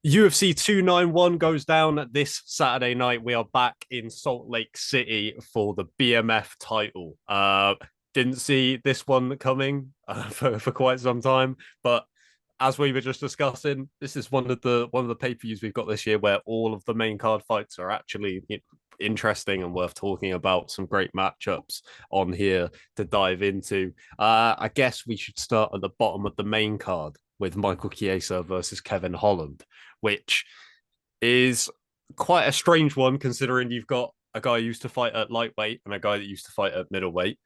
UFC 291 goes down this Saturday night. We are back in Salt Lake City for the BMF title. Didn't see this one coming for quite some time, but as we were just discussing, this is one of the pay-per-views we've got this year where all of the main card fights are actually interesting and worth talking about. Some great matchups on here to dive into. I guess we should start at the bottom of the main card with Michael Chiesa versus Kevin Holland, which is quite a strange one considering you've got a guy who used to fight at lightweight and a guy that used to fight at middleweight.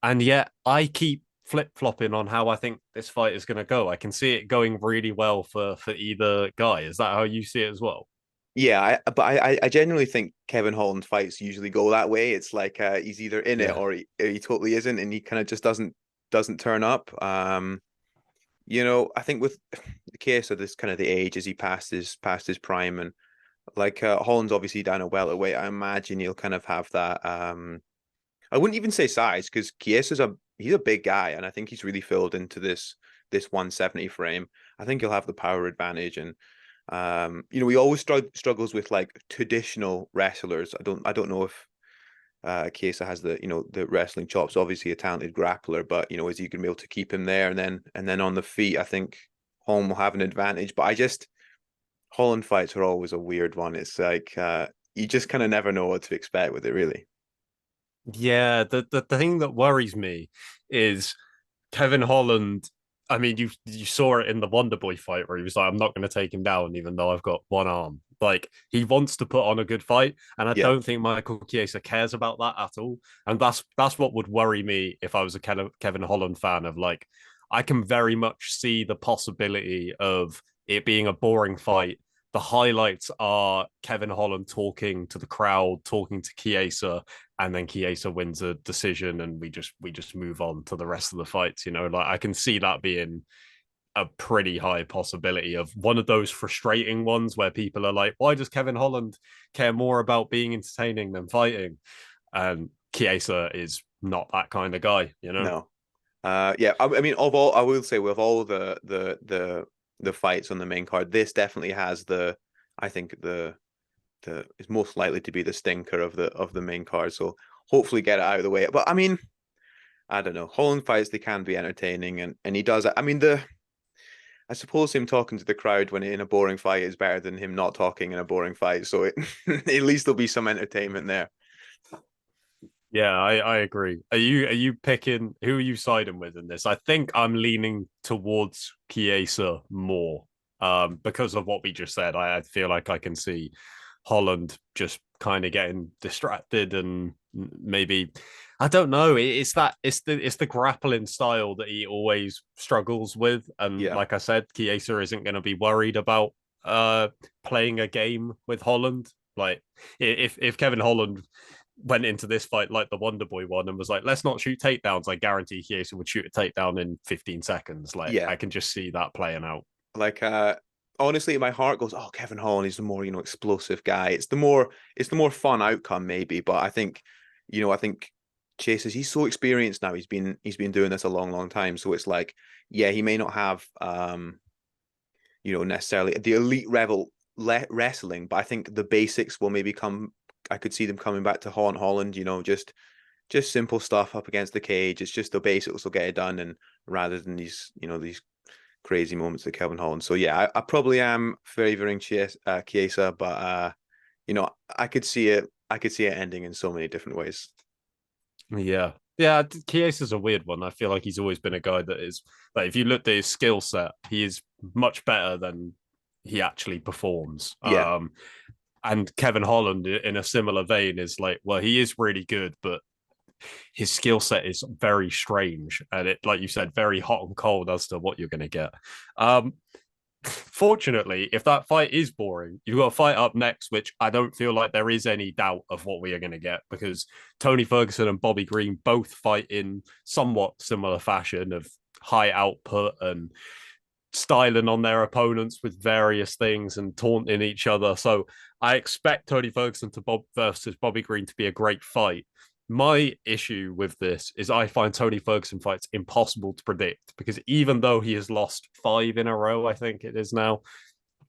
And yet I keep flip-flopping on how I think this fight is going to go. I can see it going really well for either guy. Is that how you see it as well? Yeah, but I genuinely think Kevin Holland fights usually go that way. It's like he's either in it Yeah. or he totally isn't, and he kind of just doesn't turn up. I think with the case of this kind of the age as he passed his prime, and like Holland's obviously down a welterweight. I imagine he'll kind of have that. I wouldn't even say size because he's a big guy, and I think he's really filled into this 170 frame. I think he'll have the power advantage, and he always struggles with like traditional wrestlers. I don't know if Chiesa has the wrestling chops. Obviously, a talented grappler, but is he gonna be able to keep him there? And then on the feet, I think Holland will have an advantage. But Holland fights are always a weird one. It's like you just kind of never know what to expect with it, really. Yeah, the thing that worries me is Kevin Holland. I mean, you saw it in the Wonder Boy fight where he was like, "I'm not going to take him down, even though I've got one arm." Like he wants to put on a good fight, and I Yeah. don't think Michael Chiesa cares about that at all. And that's what would worry me if I was a Kevin Holland fan. Of like, I can very much see the possibility of it being a boring fight. The highlights are Kevin Holland talking to the crowd, talking to Chiesa, and then Chiesa wins a decision, and we just move on to the rest of the fights. Like I can see that being a pretty high possibility of one of those frustrating ones where people are like, "Why does Kevin Holland care more about being entertaining than fighting?" And Chiesa is not that kind of guy. No. Yeah. I mean, I will say with all the fights on the main card, this definitely has I think the is most likely to be the stinker of the main card. So hopefully get it out of the way. But I mean, I don't know. Holland fights, they can be entertaining, and he does. I mean, I suppose him talking to the crowd when in a boring fight is better than him not talking in a boring fight. So at least there'll be some entertainment there. Yeah, I agree. Are you picking who are you siding with in this? I think I'm leaning towards Chiesa more because of what we just said. I feel like I can see Holland just kind of getting distracted and maybe I don't know. It's the grappling style that he always struggles with, and Yeah. like I said, Chiesa isn't going to be worried about uh playing a game with Holland. Like if Kevin Holland went into this fight like the Wonder Boy one and was like, let's not shoot takedowns, I guarantee Chiesa would shoot a takedown in 15 seconds. Like Yeah. I can just see that playing out. Like honestly, my heart goes, oh, Kevin Holland is the more, explosive guy. It's the more fun outcome, maybe. But I think Chase he's so experienced now. He's been doing this a long, long time. So it's like, yeah, he may not have necessarily the elite level wrestling, but I think the basics will maybe come. I could see them coming back to Holland, just simple stuff up against the cage. It's just the basics will get it done, and rather than these crazy moments of Kevin Holland. So yeah, I probably am favoring Chiesa, but I could see it. I could see it ending in so many different ways. Yeah. Yeah, Chiesa's a weird one. I feel like he's always been a guy that is like if you look at his skill set, he is much better than he actually performs. Yeah, And Kevin Holland in a similar vein is like, well, he is really good, but his skill set is very strange and it, like you said, very hot and cold as to what you're going to get. Um, Fortunately, if that fight is boring, you've got a fight up next, which I don't feel like there is any doubt of what we are going to get because Tony Ferguson and Bobby Green both fight in somewhat similar fashion of high output and styling on their opponents with various things and taunting each other. So I expect Tony Ferguson to Bob versus Bobby Green to be a great fight. My issue with this is I find Tony Ferguson fights impossible to predict because even though he has lost 5 in a row, I think it is now,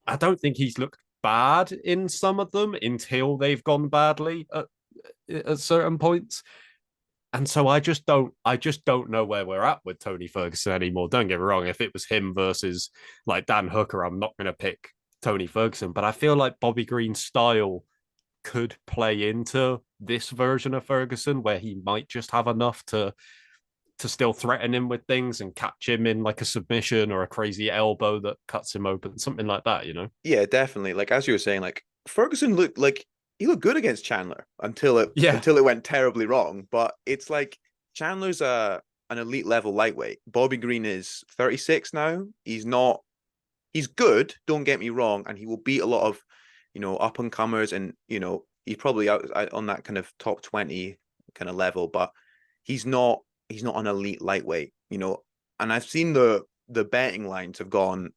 I don't think he's looked bad in some of them until they've gone badly at certain points. And so I just don't know where we're at with Tony Ferguson anymore. Don't get me wrong, if it was him versus like Dan Hooker, I'm not going to pick Tony Ferguson, but I feel like Bobby Green's style could play into this version of Ferguson where he might just have enough to still threaten him with things and catch him in like a submission or a crazy elbow that cuts him open, something like that, you know? Yeah, definitely. Like as you were saying, like Ferguson looked like he looked good against Chandler Yeah. until it went terribly wrong. But it's like Chandler's an elite level lightweight. Bobby Green is 36 now. He's good, don't get me wrong, and he will beat a lot of, up and comers, and he's probably out on that kind of top 20 kind of level, but he's not an elite lightweight, And I've seen the betting lines have gone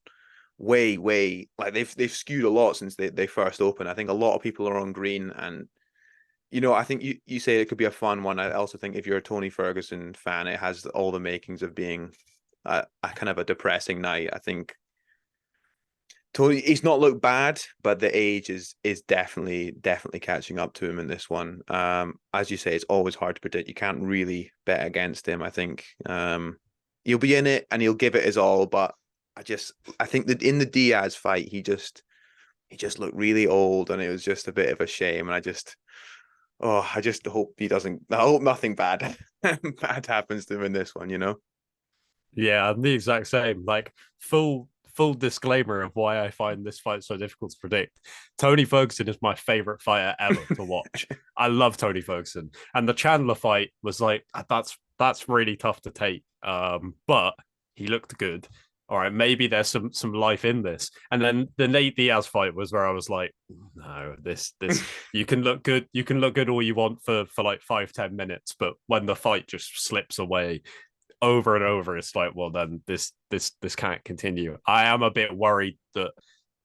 way like they've skewed a lot since they first opened. I think a lot of people are on Green, and I think you say it could be a fun one. I also think if you're a Tony Ferguson fan, it has all the makings of being a kind of a depressing night. I think Tony, he's not looked bad, but the age is definitely catching up to him in this one. As you say, it's always hard to predict. You can't really bet against him. I think he'll be in it and he'll give it his all, but I think that in the Diaz fight, he just looked really old, and it was just a bit of a shame. And I just hope he doesn't. I hope nothing bad bad happens to him in this one. Yeah, I'm the exact same. Like full disclaimer of why I find this fight so difficult to predict. Tony Ferguson is my favorite fighter ever to watch. I love Tony Ferguson, and the Chandler fight was like that's really tough to take. But he looked good. All right, maybe there's some life in this. And then the Nate Diaz fight was where I was like, no, this you can look good all you want for like 5-10 minutes, but when the fight just slips away over and over, it's like, well, then this can't continue. I am a bit worried that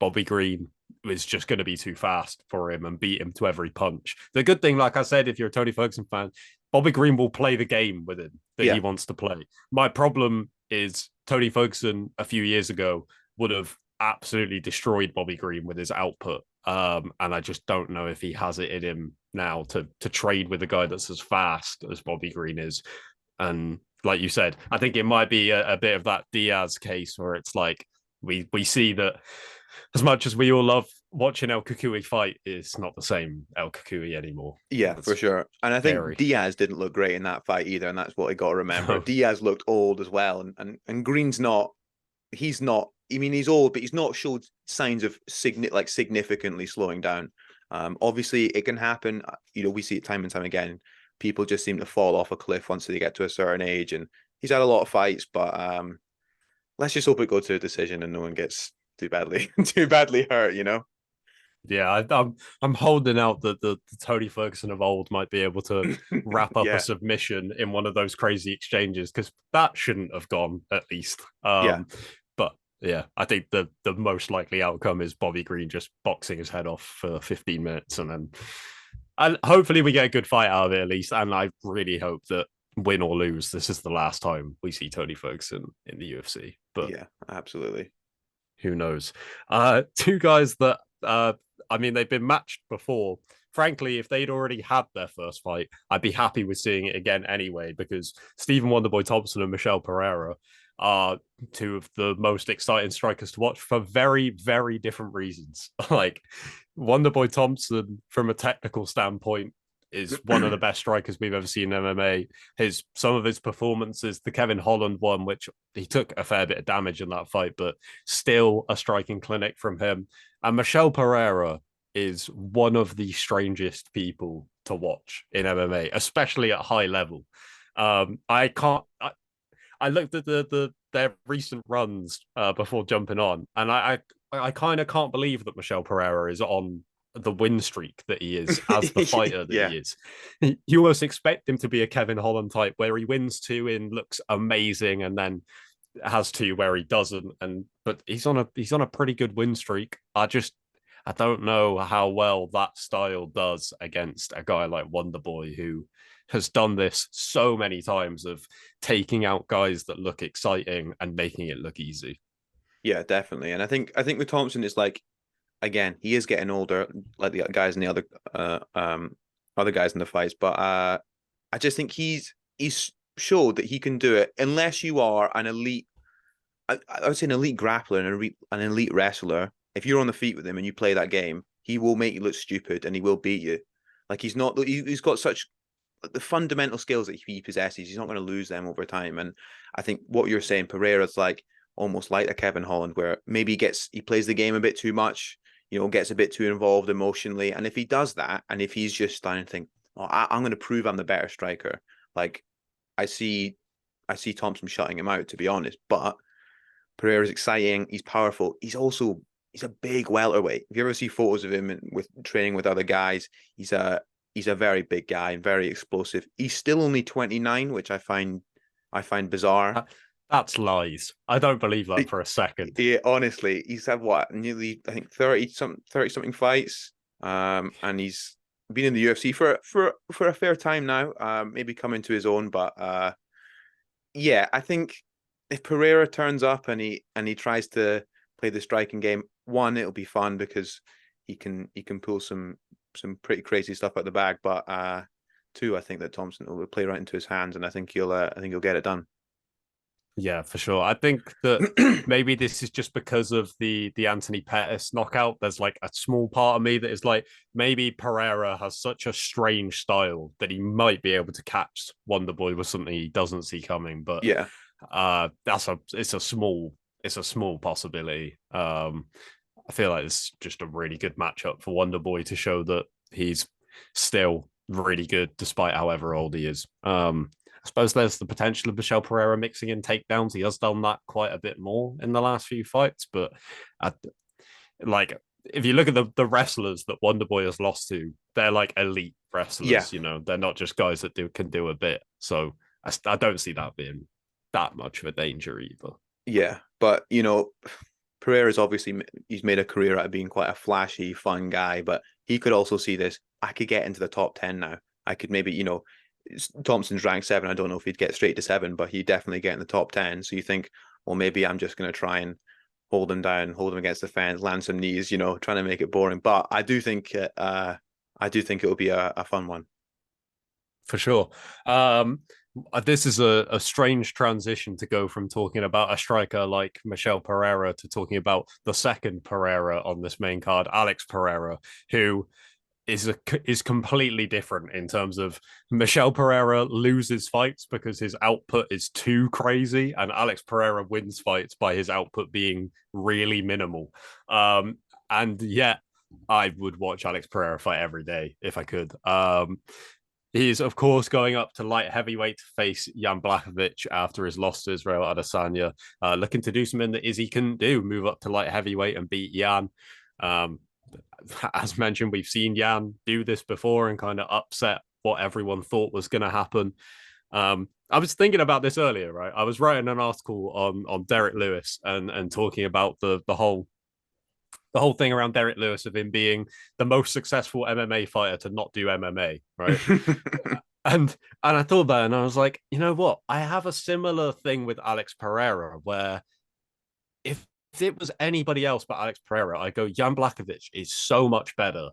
Bobby Green is just going to be too fast for him and beat him to every punch. The good thing, like I said, if you're a Tony Ferguson fan, Bobby Green will play the game with him that he Yeah, wants to play. My problem is Tony Ferguson a few years ago would have absolutely destroyed Bobby Green with his output. And I just don't know if he has it in him now to trade with a guy that's as fast as Bobby Green is. And like you said, I think it might be a bit of that Diaz case where it's like we see that as much as we all love watching El Kukui fight, it's not the same El Kukui anymore. yeah, for That's sure. And I think scary. Diaz didn't look great in that fight either, and that's what I got to remember. No. Diaz looked old as well, and Green's not. He's not. I mean, he's old, but he's not showed signs of significantly slowing down. Obviously, it can happen. We see it time and time again. People just seem to fall off a cliff once they get to a certain age, and he's had a lot of fights. But let's just hope it goes to a decision and no one gets too badly too badly hurt. Yeah, I'm holding out that the Tony Ferguson of old might be able to wrap up a Yeah, submission in one of those crazy exchanges because that shouldn't have gone at least. yeah, But yeah, I think the most likely outcome is Bobby Green just boxing his head off for 15 minutes and hopefully we get a good fight out of it at least. And I really hope that win or lose, this is the last time we see Tony Ferguson in the UFC. But yeah, absolutely. who knows? Two guys that I mean, they've been matched before. Frankly, if they'd already had their first fight, I'd be happy with seeing it again anyway, because Stephen Wonderboy Thompson and Michelle Pereira are two of the most exciting strikers to watch for very, very different reasons. Like Wonderboy Thompson, from a technical standpoint, is one of the best strikers we've ever seen in MMA. Some of his performances, the Kevin Holland one, which he took a fair bit of damage in that fight, but still a striking clinic from him. And Michelle Pereira is one of the strangest people to watch in MMA, especially at high level. I can't. I looked at their recent runs before jumping on, and I kind of can't believe that Michelle Pereira is on the win streak that he is as the fighter that Yeah, he is. You almost expect him to be a Kevin Holland type where he wins two and looks amazing and then has two where he doesn't. But he's on a pretty good win streak. I don't know how well that style does against a guy like Wonderboy who has done this so many times of taking out guys that look exciting and making it look easy. yeah, definitely. And I think with Thompson, it's like again, he is getting older, like the guys in the other guys in the fights. But I just think he's showed that he can do it unless you are an elite. I would say an elite grappler and an elite wrestler. If you're on the feet with him and you play that game, he will make you look stupid and he will beat you. Like he's not. He's got such the fundamental skills that he possesses. He's not going to lose them over time. And I think what you're saying, Pereira's like almost like a Kevin Holland, where maybe he plays the game a bit too much. Gets a bit too involved emotionally. And if he does that, and if he's just starting to think, "Oh, I'm going to prove I'm the better striker," like I see, Thompson shutting him out. To be honest, but Pereira's exciting. He's powerful. He's a big welterweight. If you ever see photos of him with training with other guys, he's a very big guy and very explosive. He's still only 29, which I find bizarre. That's lies. I don't believe that for a second. Yeah, honestly, he's had what, nearly I think 30 something fights. And he's been in the UFC for a fair time now. Maybe coming to his own, but yeah, I think if Pereira turns up and he tries to play the striking game, one, it'll be fun because he can pull some pretty crazy stuff out the bag. But two, I think that Thompson will play right into his hands, and I think he'll get it done. Yeah, for sure. I think that maybe this is just because of the Anthony Pettis knockout. There's like a small part of me that is like maybe Pereira has such a strange style that he might be able to catch Wonderboy with something he doesn't see coming. But Yeah, it's a small possibility. I feel like it's just a really good matchup for Wonderboy to show that he's still really good despite however old he is. I suppose there's the potential of Michel Pereira mixing in takedowns. He has done that quite a bit more in the last few fights, but like if you look at the wrestlers that Wonderboy has lost to, they're like elite yeah, wrestlers. They're not just guys that can do a bit. So I don't see that being that much of a danger either. yeah. But Pereira's obviously he's made a career out of being quite a flashy, fun guy, but he could also see this. I could get into the top 10 now. I could maybe, Thompson's ranked 7. I don't know if he'd get straight to 7, but he'd definitely get in the top 10. So you think, well, maybe I'm just going to try and hold him down, hold him against the fence, land some knees, trying to make it boring. But I do think it will be a fun one. For sure. This is a strange transition to go from talking about a striker like Michel Pereira to talking about the second Pereira on this main card, Alex Pereira, who is completely different in terms of Michel Pereira loses fights because his output is too crazy, and Alex Pereira wins fights by his output being really minimal. And yet I would watch Alex Pereira fight every day if I could. He's, of course, going up to light heavyweight to face Jan Blachowicz after his loss to Israel Adesanya, looking to do something that Izzy couldn't do, move up to light heavyweight and beat Jan. As mentioned, we've seen Jan do this before and kind of upset what everyone thought was going to happen. I was thinking about this earlier, right? I was writing an article on Derek Lewis and talking about the whole thing around Derek Lewis of him being the most successful MMA fighter to not do MMA, right? and I thought about it and I was like, you know what? I have a similar thing with Alex Pereira where if it was anybody else but Alex Pereira, I go, Jan Blachowicz is so much better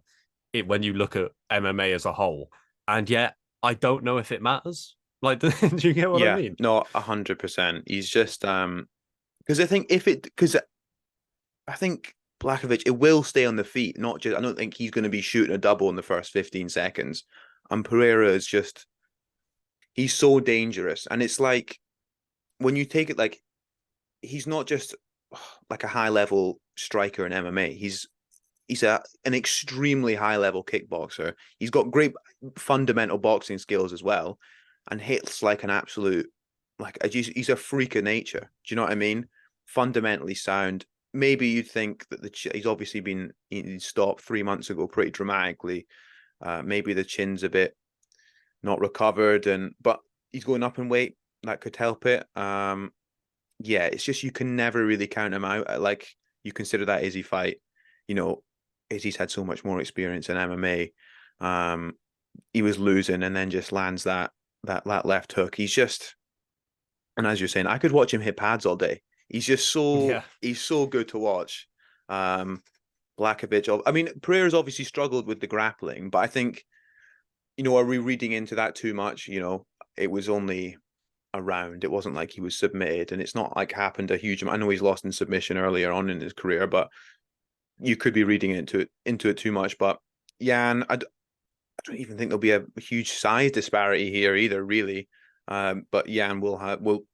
when you look at MMA as a whole. And yet I don't know if it matters. Like, do you get what I Yeah, mean? no, 100%. He's just because I think Blachowicz, it will stay on the feet, not just. I don't think he's going to be shooting a double in the first 15 seconds. And Pereira is just, he's so dangerous. And it's like, when you take it, like, he's not just like a high level striker in MMA. He's an extremely high level kickboxer. He's got great fundamental boxing skills as well, and hits like an absolute, like, he's a freak of nature. Do you know what I mean? Fundamentally sound. Maybe you'd think that he's obviously been stopped 3 months ago pretty dramatically. Maybe the chin's a bit not recovered, but he's going up in weight. That could help it. Yeah, it's just you can never really count him out. Like, you consider that Izzy fight, Izzy's had so much more experience in MMA. He was losing and then just lands that left hook. He's just, and as you're saying, I could watch him hit pads all day. He's just Yeah. he's so good to watch. Blachowicz. I mean, Pereira's obviously struggled with the grappling, but I think, are we reading into that too much? It was only a round. It wasn't like he was submitted, and it's not like happened a huge amount. I know he's lost in submission earlier on in his career, but you could be reading into it too much. But Jan, I don't even think there'll be a huge size disparity here either, really. But Jan will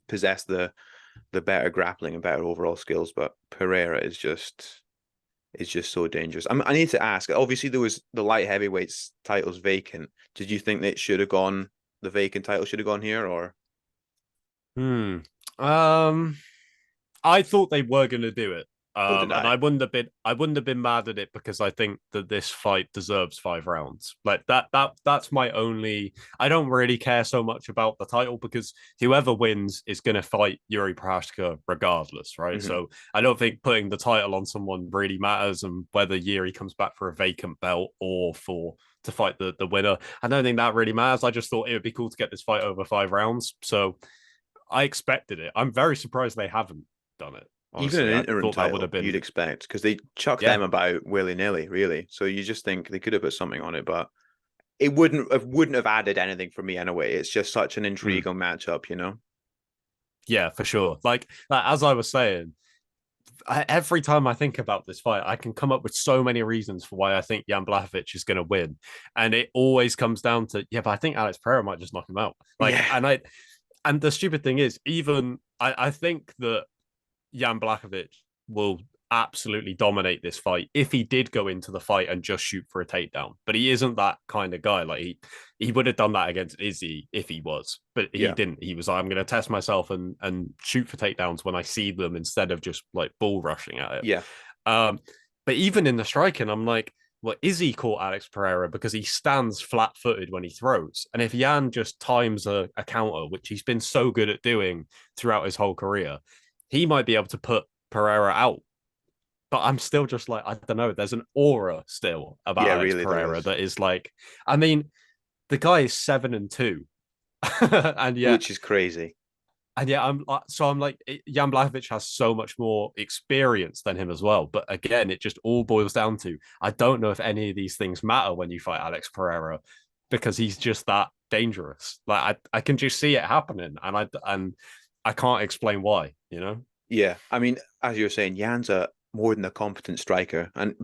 possess the better grappling and better overall skills, but Pereira is just so dangerous. I need to ask. Obviously, there was the light heavyweights titles vacant. Did you think that the vacant title should have gone here, or? Hmm. Um, I thought they were going to do it. So did And I. I wouldn't have been mad at it because I think that this fight deserves 5 rounds. Like that's my only. I don't really care so much about the title because whoever wins is going to fight Yuri Prochazka regardless, right? Mm-hmm. So I don't think putting the title on someone really matters, and whether Yuri comes back for a vacant belt or to fight the winner, I don't think that really matters. I just thought it would be cool to get this fight over 5 rounds, so I expected it. I'm very surprised they haven't done it. Even an Honestly, I interim thought that would title, have you'd been, expect, because they chuck yeah. them about willy-nilly, really. So you just think they could have put something on it, but it wouldn't have added anything for me anyway. It's just such an Mm, intriguing matchup. yeah, for sure. Like as I was saying, every time I think about this fight, I can come up with so many reasons for why I think Jan Blachowicz is going to win, and it always comes down to yeah, but I think Alex Pereira might just knock him out. Like, Yeah, and the stupid thing is, even I think that Jan Blachowicz will absolutely dominate this fight if he did go into the fight and just shoot for a takedown. But he isn't that kind of guy. Like he would have done that against Izzy if he was, but he yeah, didn't. He was like, I'm going to test myself and shoot for takedowns when I see them instead of just like bull rushing at it. yeah, Um, but even in the striking, I'm like, well, Izzy caught Alex Pereira because he stands flat footed when he throws. And if Jan just times a counter, which he's been so good at doing throughout his whole career, he might be able to put Pereira out. But I'm still just like, I don't know. There's an aura still about yeah. Alex Really, there Pereira is, that is like, I mean, the guy is 7-2. and yet which is crazy. I'm like Jan Blachowicz has so much more experience than him as well. But again, it just all boils down to I don't know if any of these things matter when you fight Alex Pereira because he's just that dangerous. Like I can just see it happening, and I can't explain why. You know? Yeah, I mean, as you were saying, Jan's a more than a competent striker and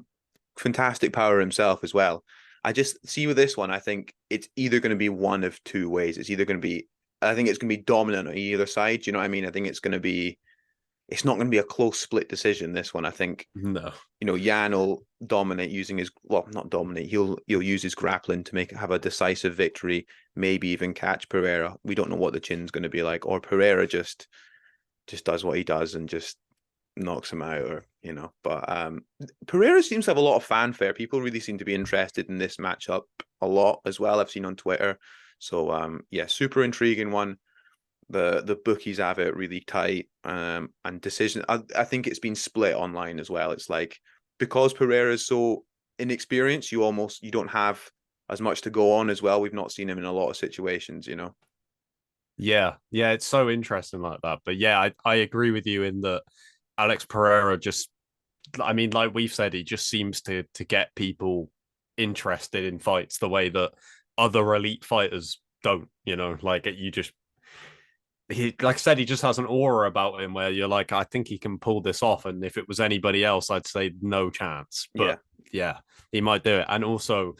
fantastic power himself as well. I just see with this one, I think it's either going to be one of two ways. It's either going to be, I think it's going to be dominant on either side. Do you know what I mean? I think it's not going to be a close split decision. This one, I think, No. Jan will dominate using well, not dominate. He'll use his grappling to have a decisive victory. Maybe even catch Pereira. We don't know what the chin's going to be like, or Pereira just does what he does and just knocks him out, or but Pereira seems to have a lot of fanfare. People really seem to be interested in this matchup a lot as well. I've seen on Twitter. So yeah, super intriguing one. The bookies have it really tight, and decision, I think it's been split online as well. It's like, because Pereira is so inexperienced, you don't have as much to go on as well. We've not seen him in a lot of situations. Yeah, yeah, it's so interesting like that. But yeah, I agree with you in that Alex Pereira just I mean, like we've said, he just seems to get people interested in fights the way that other elite fighters don't, like you just he like I said, he just has an aura about him where you're like, I think he can pull this off. And if it was anybody else, I'd say no chance. Yeah, But yeah, he might do it. And also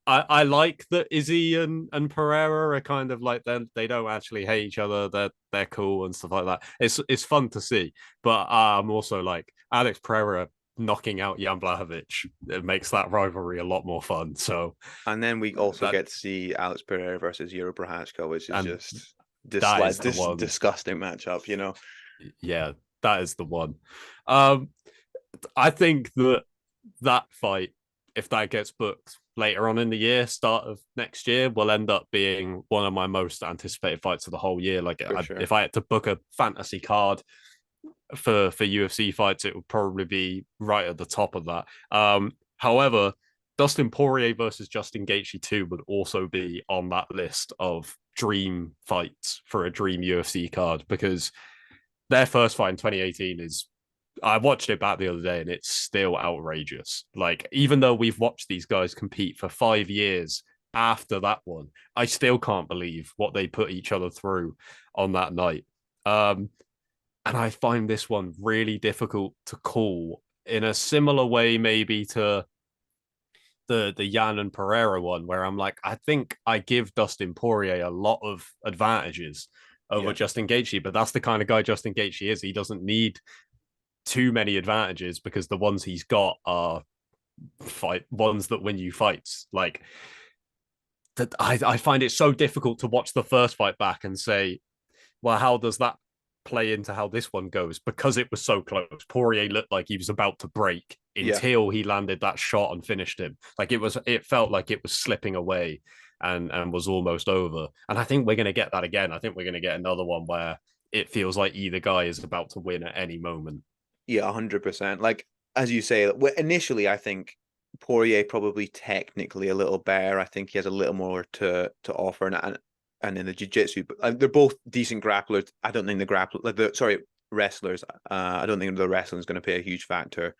I like that Izzy and Pereira are kind of like they don't actually hate each other. They're cool and stuff like that. It's fun to see. But I'm also like Alex Pereira knocking out Jan Blachowicz. It makes that rivalry a lot more fun. So and then we also that get to see Alex Pereira versus Yuri Prochazka, which is and just that is the this one. disgusting matchup. Yeah, that is the one. Um, I think that fight, if that gets booked later on in the year, start of next year, will end up being one of my most anticipated fights of the whole year. Like, For sure. if I had to book a fantasy card for UFC fights, it would probably be right at the top of that. However, Dustin Poirier versus Justin Gaethje 2 would also be on that list of dream fights for a dream UFC card because their first fight in 2018 is I watched it back the other day and it's still outrageous. Like, even though we've watched these guys compete for 5 years after that one, I still can't believe what they put each other through on that night. Um, and I find this one really difficult to call in a similar way, maybe to the Yan and Pereira one, where I'm like, I think I give Dustin Poirier a lot of advantages over Yeah. Justin Gaethje, but that's the kind of guy Justin Gaethje is. He doesn't need too many advantages because the ones he's got are fight ones that win you fights. Like that, I find it so difficult to watch the first fight back and say, well, how does that play into how this one goes? Because it was so close. Poirier looked like he was about to break Yeah. until he landed that shot and finished him. Like it felt like it was slipping away and was almost over. And I think we're going to get that again. I think we're going to get another one where it feels like either guy is about to win at any moment. Yeah, 100%. Like, as you say, initially, I think Poirier probably technically a little better. I think he has a little more to offer, and in the jiu-jitsu, but they're both decent grapplers. I don't think the grappler, like wrestlers. I don't think the wrestling is going to play a huge factor.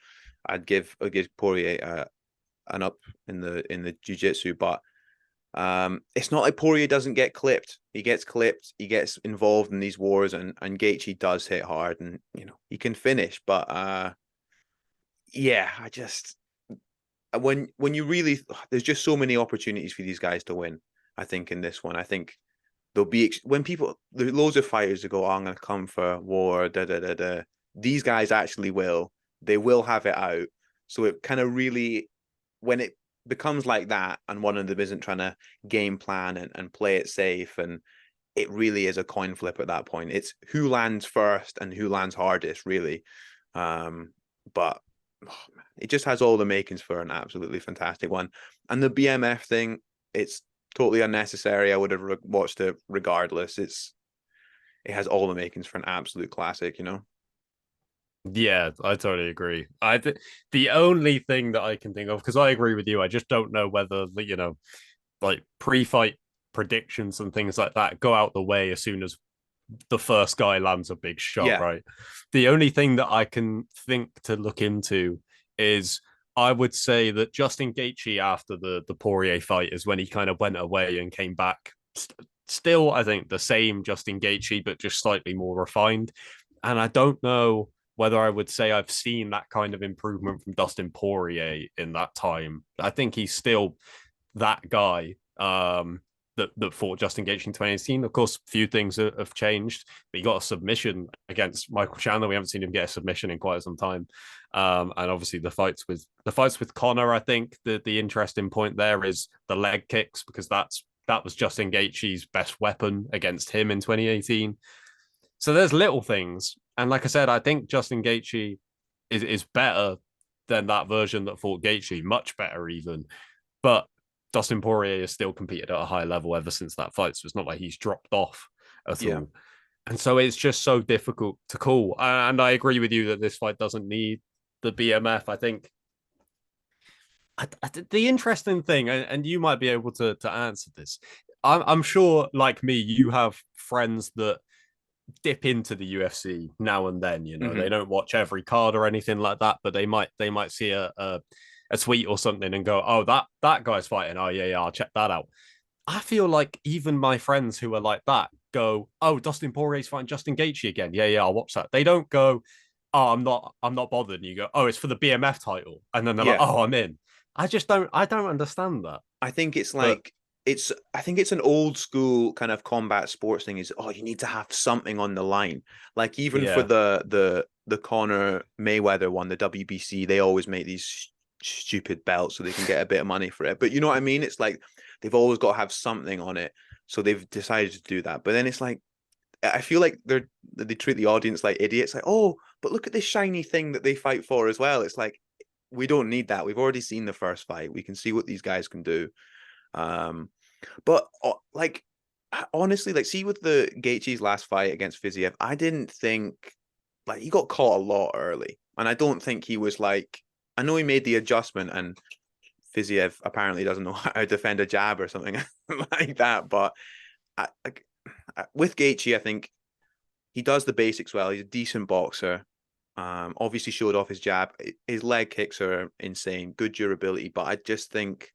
I'd give Poirier an up in the jiu-jitsu, but it's not like Poirier doesn't get clipped. He gets clipped. He gets involved in these wars, and Gaethje does hit hard, and he can finish. But yeah, I just when you really there's just so many opportunities for these guys to win. I think in this one, I think there'll be when people there's loads of fighters that go, oh, I'm going to come for war. Da da da da. These guys actually will. They will have it out. So it kind of really when it becomes like that and one of them isn't trying to game plan and play it safe, and it really is a coin flip at that point. It's who lands first and who lands hardest, really. But oh, man, it just has all the makings for an absolutely fantastic one. And the BMF thing, it's totally unnecessary. I would have watched it regardless. It has all the makings for an absolute classic. Yeah, I totally agree. The only thing that I can think of, because I agree with you, I just don't know whether like pre-fight predictions and things like that go out the way as soon as the first guy lands a big shot, Yeah, right? The only thing that I can think to look into is I would say that Justin Gaethje after the Poirier fight is when he kind of went away and came back. Still, I think the same Justin Gaethje, but just slightly more refined. And I don't know whether I would say I've seen that kind of improvement from Dustin Poirier in that time. I think he's still that guy that fought Justin Gaethje in 2018. Of course, a few things have changed, but he got a submission against Michael Chandler. We haven't seen him get a submission in quite some time. And obviously the fights with Conor, I think the interesting point there is the leg kicks, because that was Justin Gaethje's best weapon against him in 2018. So there's little things. And like I said, I think Justin Gaethje is better than that version that fought Gaethje, much better even. But Dustin Poirier has still competed at a high level ever since that fight. So it's not like he's dropped off at yeah, all. And so it's just so difficult to call. And I agree with you that this fight doesn't need the BMF. I think the interesting thing, and you might be able to answer this. I'm sure, like me, you have friends that dip into the UFC now and then. They hmm don't watch every card or anything like that, but they might see a tweet or something and go, "Oh, that guy's fighting. Oh yeah, I'll check that out." I feel like even my friends who are like that go, "Oh, Dustin Poirier's fighting Justin Gaethje again. Yeah, I'll watch that." They don't go, "Oh, I'm not bothered." And you go, "Oh, it's for the BMF title," and then they're like, yeah. "Oh, I'm in." I don't understand that. I think it's But like I think it's an old school kind of combat sports thing is you need to have something on the line. Like even for yeah, the Conor Mayweather one, the WBC, they always make these stupid belts so they can get a bit of money for it. But you know what I mean? It's like they've always got to have something on it. So they've decided to do that. But then it's like I feel like they treat the audience like idiots, like, oh, but look at this shiny thing that they fight for as well. It's like we don't need that. We've already seen the first fight. We can see what these guys can do. Um, but like honestly, like see with the Gaethje's last fight against Fiziev, I didn't think like he got caught a lot early, and I don't think he was like. I know he made the adjustment, and Fiziev apparently doesn't know how to defend a jab or something like that. But with Gaethje, I think he does the basics well. He's a decent boxer. Obviously showed off his jab. His leg kicks are insane, good durability, but I just think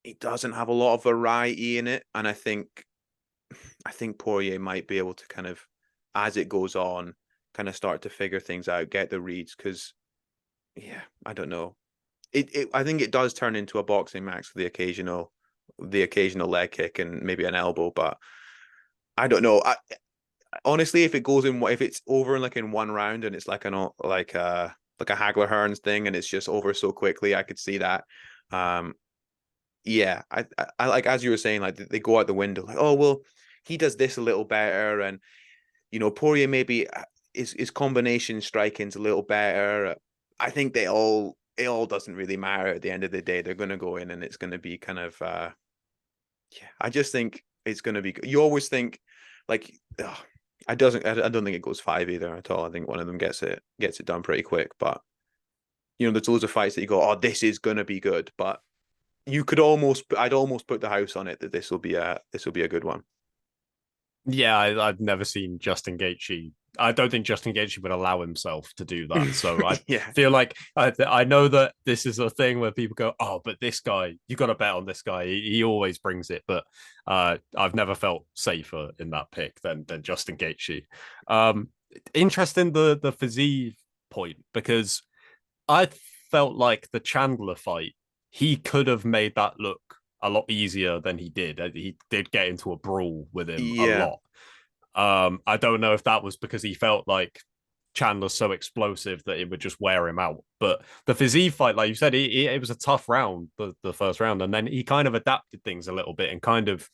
he doesn't have a lot of variety in it. And I think Poirier might be able to kind of, as it goes on, kind of start to figure things out, get the reads. Because yeah, I don't know. I think it does turn into a boxing match with the occasional leg kick and maybe an elbow, but I don't know. Honestly, if it's over like in one round and it's like like a Hagler Hearns thing and it's just over so quickly, I could see that. Yeah, I like, as you were saying, like they go out the window, like, oh well, he does this a little better, and Poirier maybe his combination striking's a little better. I think it all doesn't really matter at the end of the day. They're going to go in and it's going to be kind of yeah. I just think it's going to be. You always think like. I don't think it goes 5 either at all. I think one of them gets it done pretty quick. But there's loads of fights that you go, oh, this is gonna be good. But I'd almost put the house on it that this will be a good one. Yeah, I've never seen Justin Gaethje. I don't think Justin Gaethje would allow himself to do that. So I Yeah, feel like I know that this is a thing where people go, "Oh, but this guy, you got to bet on this guy. He always brings it." But I've never felt safer in that pick than Justin Gaethje. Interesting the physique point, because I felt like the Chandler fight, he could have made that look a lot easier than he did. He did get into a brawl with him a yeah, lot. I don't know if that was because he felt like Chandler's so explosive that it would just wear him out. But the physique fight, like you said, it was a tough round, the first round, and then he kind of adapted things a little bit and kind of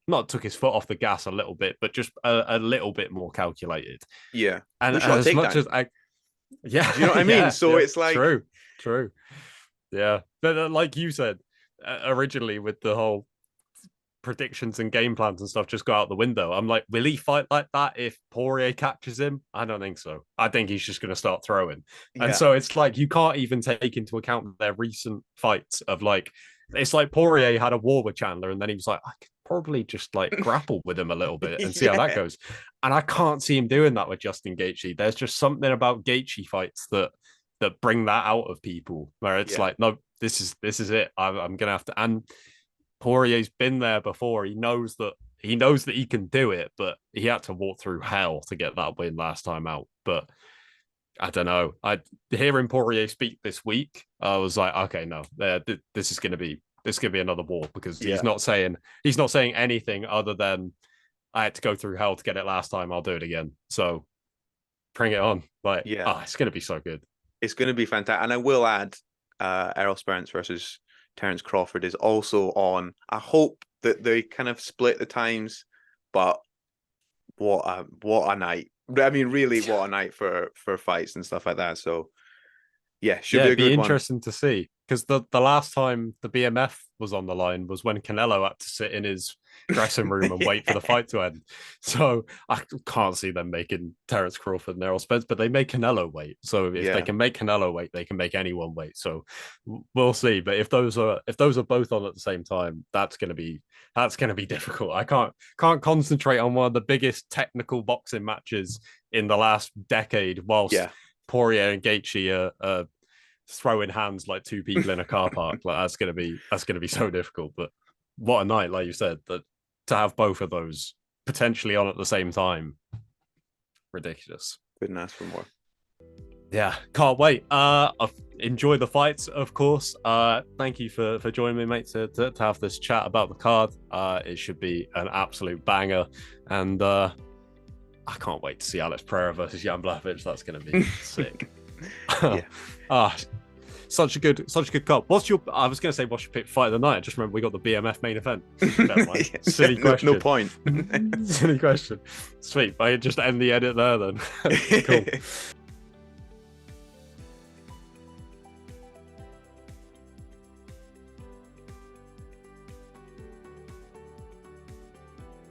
not took his foot off the gas a little bit, but just a little bit more calculated. yeah. And No shot as much takedown. as yeah, Do you know what I mean? yeah, So yeah, it's like, true. Yeah, but like you said originally, with the whole predictions and game plans and stuff just go out the window. I'm like, will he fight like that if Poirier catches him? I don't think so. I think he's just going to start throwing. And yeah, so it's like you can't even take into account their recent fights of like, it's like Poirier had a war with Chandler and then he was like, I could probably just like grapple with him a little bit and see how that yeah, goes. And I can't see him doing that with Justin Gaethje. There's just something about Gaethje fights that bring that out of people where it's yeah, like, no, this is it. I'm gonna have to. And Poirier's been there before. He knows that he can do it, but he had to walk through hell to get that win last time out. But I don't know. Hearing Poirier speak this week, I was like, okay, no, this is gonna be another war, because yeah, he's not saying anything other than I had to go through hell to get it last time. I'll do it again. So bring it on. Like, yeah. it's gonna be so good. It's going to be fantastic. And I will add, Errol Spence versus Terence Crawford is also on. I hope that they kind of split the times, but what a night! I mean, really, what a night for fights and stuff like that. So yeah, should Yeah, be a it'd be good one. interesting to see, because the last time the BMF was on the line was when Canelo had to sit in his dressing room and wait for the Yeah, fight to end. So I can't see them making Terence Crawford and Errol Spence, but they make Canelo wait. So if they yeah, can make Canelo wait, they can make anyone wait. So we'll see. But if those are both on at the same time, that's gonna be difficult. I can't concentrate on one of the biggest technical boxing matches in the last decade whilst yeah. Poirier and Gaethje are throwing hands like two people in a car park. Like that's gonna be so difficult. But what a night, like you said, that to have both of those potentially on at the same time, ridiculous. Couldn't ask for more. Yeah, can't wait. Enjoy the fights, of course. Thank you for joining me, mate, to have this chat about the card. It should be an absolute banger, and I can't wait to see Alex Pereira versus Jan Blachowicz. That's going to be sick. Yeah. Such a good card. What's your pick fight of the night? I just remember we got the BMF main event. Never mind. Silly question. No point. Silly question. Sweet. I just end the edit there then. Cool.